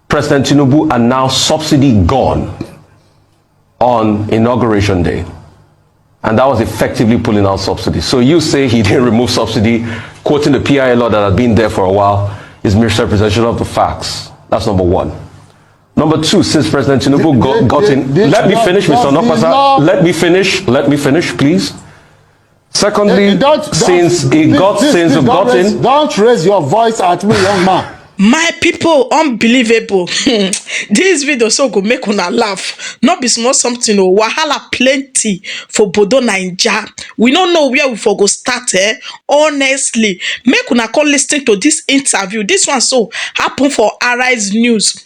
President Tinubu announced subsidy gone on Inauguration Day. And that was effectively pulling out subsidy. So you say he didn't remove subsidy, quoting the PIA law that had been there for a while, is misrepresentation of the facts. That's number one. Number two, since President Tinubu got in... Let me finish, Mr. Nopasa. Let me finish, please. Secondly, since he got in... Don't raise your voice at me, young man. My people, unbelievable. This video so go make una laugh. Not be small something, oh, wahala plenty for Bodo Naija. We don't know where we for go start, honestly. Make una come listen to this interview. This one so happen for Arise News.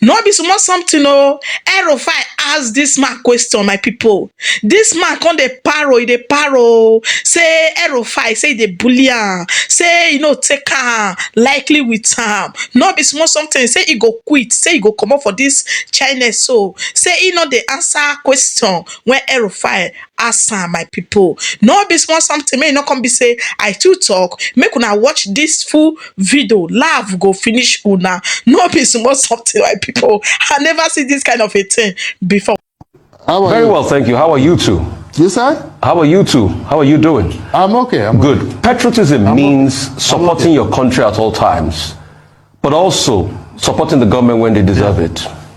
Not be small something, oh. Rufia ask this man question, my people. This man come the paro, say Rufia, say the bullion, say take her likely with her. Not be small something, say he go quit, say he go come up for this China, so say he not the answer question when Rufia answer, my people. Not be small something, may not come be say I too talk, make una watch this full video, laugh go finish una. Not be small something, my people. I never see this kind of a thing before. Very well, thank you. How are you two? You said? How are you two? How are you doing? I'm okay. Good. Okay. Patriotism means supporting your country at all times, but also supporting the government when they deserve it.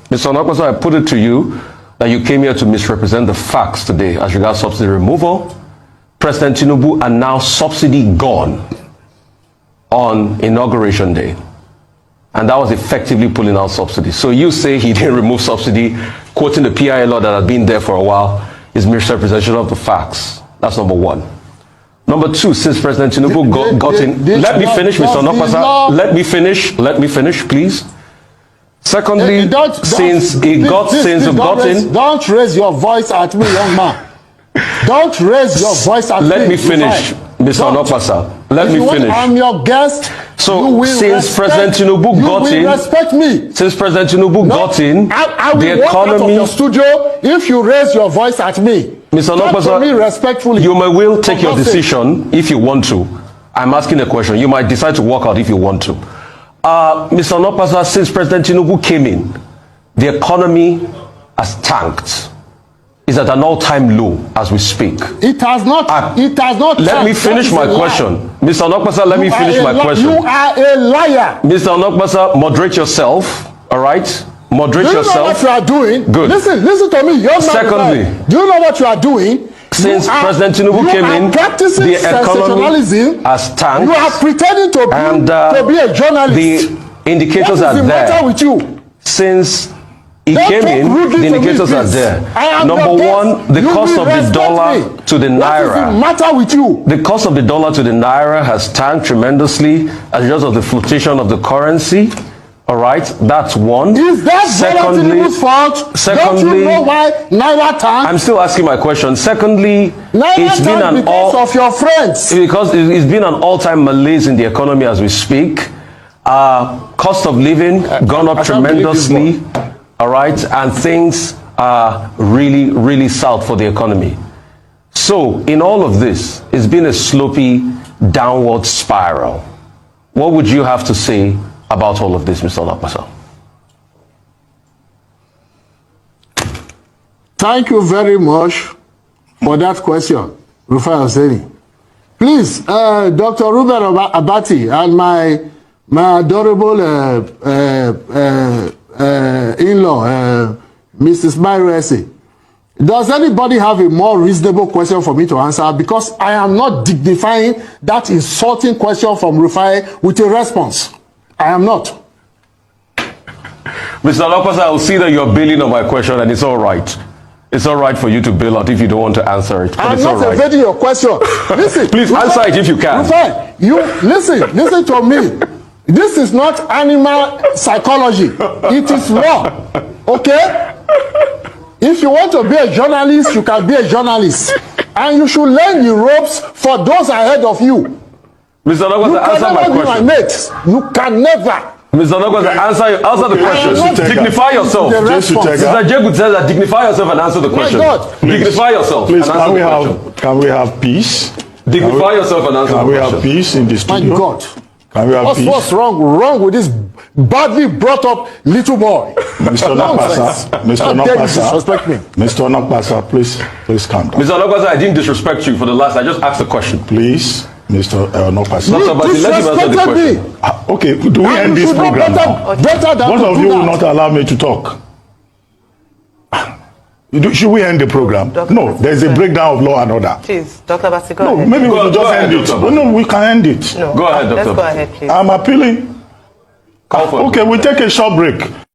Mr. Onakwasa, I put it to you that you came here to misrepresent the facts today as regards subsidy removal. President Tinubu announced subsidy gone on Inauguration Day. And that was effectively pulling out subsidy. So you say he didn't remove subsidy, quoting the PIA law that had been there for a while, is misrepresentation of the facts. That's number one. Number two, since President Tinubu got in... Let me finish, Mr. Nopasa. Let me finish, please. Secondly, since he got in... Don't raise your voice at me, young man. Don't raise your voice at me. Let me finish, Mr. Nopasa. Let me finish. I'm your guest. So, since President Tinubu got in... respect me. Since President Tinubu got in, I will walk out of your studio if you raise your voice at me. Mr. Nopasa, me respectfully. You may will take your decision if you want to. I'm asking a question. You might decide to walk out if you want to. Mr. Nopasa, since President Tinubu came in, the economy has tanked. It's at an all-time low as we speak. It has not. It has not. Let me finish my question. Mr. Nopasa, let me finish my question. You are a liar. Mr. Nopasa, moderate yourself. All right? Moderate yourself. Do you know what you are doing? Good. Listen to me. You're Secondly, do you know what you are doing? Since President Tinubu came in, the economy has tanked. You are pretending to be a journalist. The indicators are there. What is the matter with you? Since he came in, the indicators are there. Number one, the cost of the dollar to the naira. What is the matter with you? The cost of the dollar to the naira has tanked tremendously as a result of the fluctuation of the currency. All right, that's one. Is that Tinubu's fault? Don't you know why naira tanked? I'm still asking my question. Secondly, it's been an because of your friends. Because it's been an all-time malaise in the economy as we speak. Cost of living gone up tremendously. All right, and things are really, really south for the economy. So, in all of this, it's been a slopey downward spiral. What would you have to say about all of this, Mr. Lapasa? Thank you very much for that question, Rufia Oseni. Please, Dr. Ruben Abati and my adorable in-law, Mrs. Mairesi, does anybody have a more reasonable question for me to answer? Because I am not dignifying that insulting question from Rufia with a response. I am not. Mr. Lopez, I will see that you're bailing on my question, and it's all right. It's all right for you to bail out if you don't want to answer it. I'm not evading your question. Listen, please answer it if you can. Rufia, you listen to me. This is not animal psychology. It is law. Okay? If you want to be a journalist, you can be a journalist. And you should learn the ropes for those ahead of you. Mr. Nogwasa, answer my question. My mates. You can never. Mr. Nogwasa, answer the question. Dignify yourself. Mr. Jegu says that dignify yourself and answer the question. My God. Dignify yourself. Please, can we have peace? Dignify yourself and answer the question. Can we have peace in the studio? My God. Can we have peace? What's wrong with this badly brought up little boy. Mr. Nonsense. Mr. How dare you disrespect me? Mr. Nonsense, please calm down. Mr. Onokwasa, I didn't disrespect you for the last. I just asked a question. Please, Mr. Nonsense. Dr. Basi, let him answer the disrespected question. me. Okay, do we end this program now? Better than One to of do you that. will not allow me to talk. Should we end the program? No, there's a breakdown of law and order. Please, Dr. Basi, go No, ahead. maybe we Go should just ahead, end it. Dr. Oh, no, we can end it. No, Go ahead, let's Dr. go ahead, please. I'm appealing. Call for it. Okay, we'll take a short break.